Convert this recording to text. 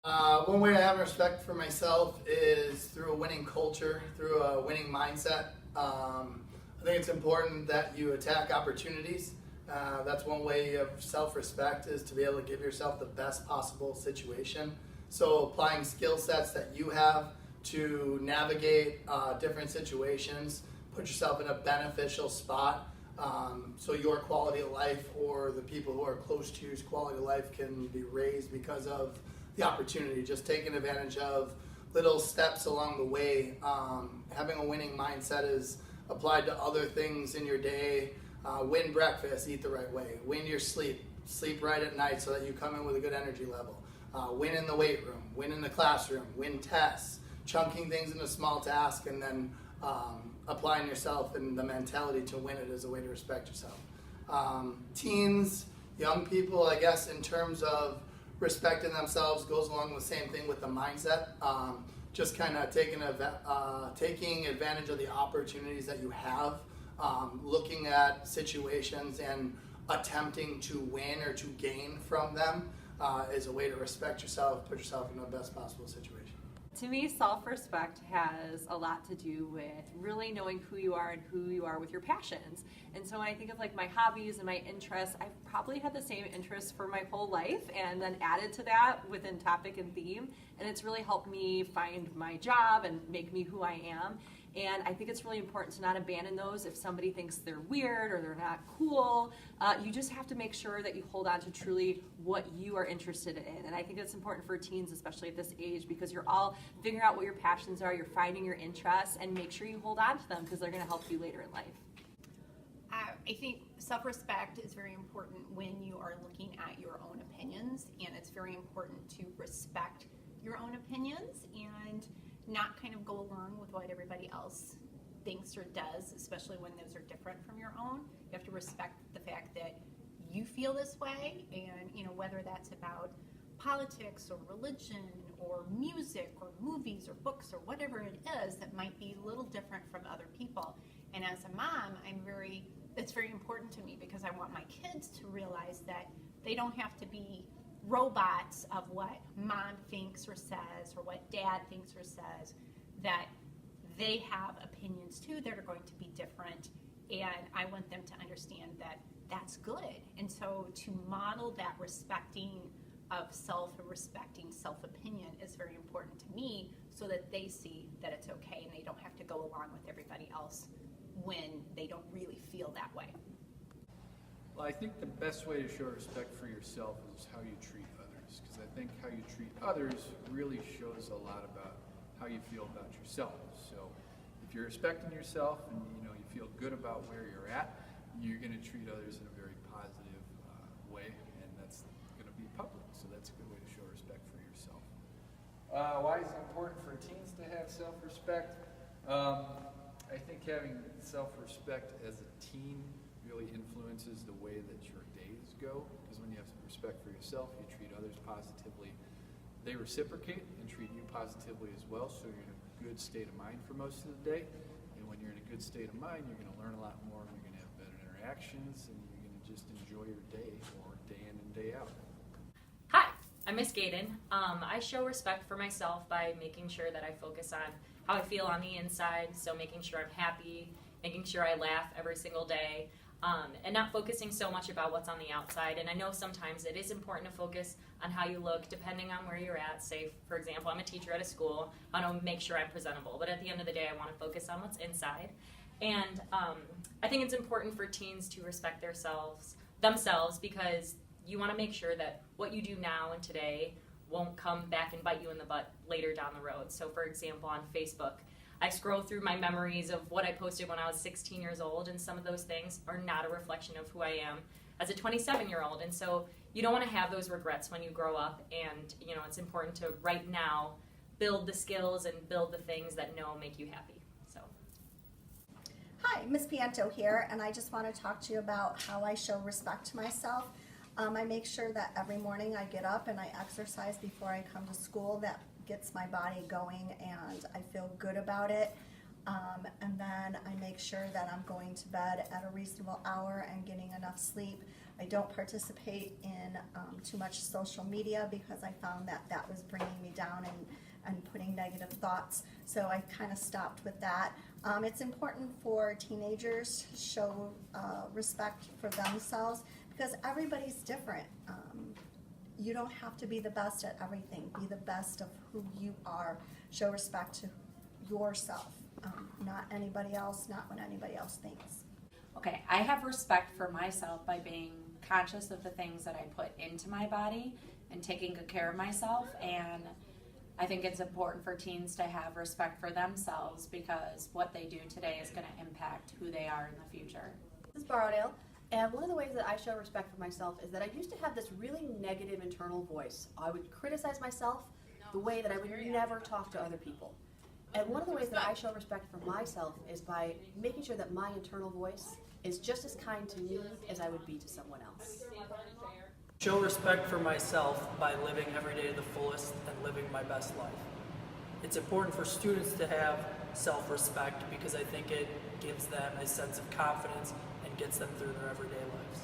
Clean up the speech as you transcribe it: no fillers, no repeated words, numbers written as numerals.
One way I have respect for myself is through a winning culture, through a winning mindset. I think it's important that you attack opportunities. That's one way of self-respect, is to be able to give yourself the best possible situation. So applying skill sets that you have to navigate different situations, put yourself in a beneficial spot, so your quality of life or the people who are close to you's quality of life can be raised because of the opportunity. Just taking advantage of little steps along the way. Having a winning mindset is applied to other things in your day. Win breakfast, eat the right way. Win your sleep, sleep right at night so that you come in with a good energy level. Win in the weight room, win in the classroom, win tests, chunking things into small tasks, and then applying yourself and the mentality to win it as a way to respect yourself. Teens, young people, I guess, in terms of respecting themselves, goes along the same thing with the mindset. Just kind of taking advantage of the opportunities that you have, looking at situations and attempting to win or to gain from them is a way to respect yourself, put yourself in the best possible situation. To me, self-respect has a lot to do with really knowing who you are and who you are with your passions. And so when I think of like my hobbies and my interests, I've probably had the same interests for my whole life and then added to that within topic and theme. And it's really helped me find my job and make me who I am. And I think it's really important to not abandon those if somebody thinks they're weird or they're not cool. You just have to make sure that you hold on to truly what you are interested in. And I think it's important for teens, especially at this age, because you're all figuring out what your passions are, you're finding your interests, and make sure you hold on to them because they're going to help you later in life. I think self-respect is very important when you are looking at your own opinions, and it's very important to respect your own opinions and not kind of go along with what everybody else thinks or does, especially when those are different from your own. You have to respect the fact that you feel this way, and whether that's about politics or religion or music or movies or books or whatever it is that might be a little different from other people. And as a mom, it's very important to me because I want my kids to realize that they don't have to be robots of what mom thinks or says or what dad thinks or says, that they have opinions too that are going to be different, and I want them to understand that that's good. And so to model that respecting of self and respecting self-opinion is very important to me, so that they see that it's okay and they don't have to go along with everybody else when they don't really feel that way. Well, I think the best way to show respect for yourself is how you treat others, because I think how you treat others really shows a lot about how you feel about yourself. So if you're respecting yourself and you feel good about where you're at, you're going to treat others in a very positive way, and that's going to be public. So that's a good way to show respect for yourself. Why is it important for teens to have self-respect? I think having self-respect as a teen really influences the way that your days go, because when you have some respect for yourself, you treat others positively. They reciprocate and treat you positively as well, so you're in a good state of mind for most of the day. And when you're in a good state of mind, you're going to learn a lot more, you're going to have better interactions, and you're going to just enjoy your day, or day in and day out. Hi, I'm Miss Gaden. I show respect for myself by making sure that I focus on how I feel on the inside, so making sure I'm happy, making sure I laugh every single day, and not focusing so much about what's on the outside. And I know sometimes it is important to focus on how you look depending on where you're at. Say, for example, I'm a teacher at a school. I want to make sure I'm presentable, but at the end of the day, I want to focus on what's inside. And I think it's important for teens to respect themselves, because you want to make sure that what you do now and today won't come back and bite you in the butt later down the road. So for example, on Facebook, I scroll through my memories of what I posted when I was 16 years old, and some of those things are not a reflection of who I am as a 27-year-old. And so you don't want to have those regrets when you grow up, and it's important to right now build the skills and build the things that make you happy. So. Hi, Miss Pianto here, and I just want to talk to you about how I show respect to myself. I make sure that every morning I get up and I exercise before I come to school. That gets my body going and I feel good about it. And then I make sure that I'm going to bed at a reasonable hour and getting enough sleep. I don't participate in too much social media because I found that that was bringing me negative thoughts. So I kind of stopped with that. It's important for teenagers to show respect for themselves because everybody's different. You don't have to be the best at everything. Be the best of who you are. Show respect to yourself, not anybody else, not what anybody else thinks. Okay, I have respect for myself by being conscious of the things that I put into my body and taking good care of myself. And I think it's important for teens to have respect for themselves because what they do today is going to impact who they are in the future. This is Borrowdale, and one of the ways that I show respect for myself is that I used to have this really negative internal voice. I would criticize myself the way that I would never talk to other people. And one of the ways that I show respect for myself is by making sure that my internal voice is just as kind to me as I would be to someone else. Show respect for myself by living every day to the fullest and living my best life. It's important for students to have self-respect because I think it gives them a sense of confidence and gets them through their everyday lives.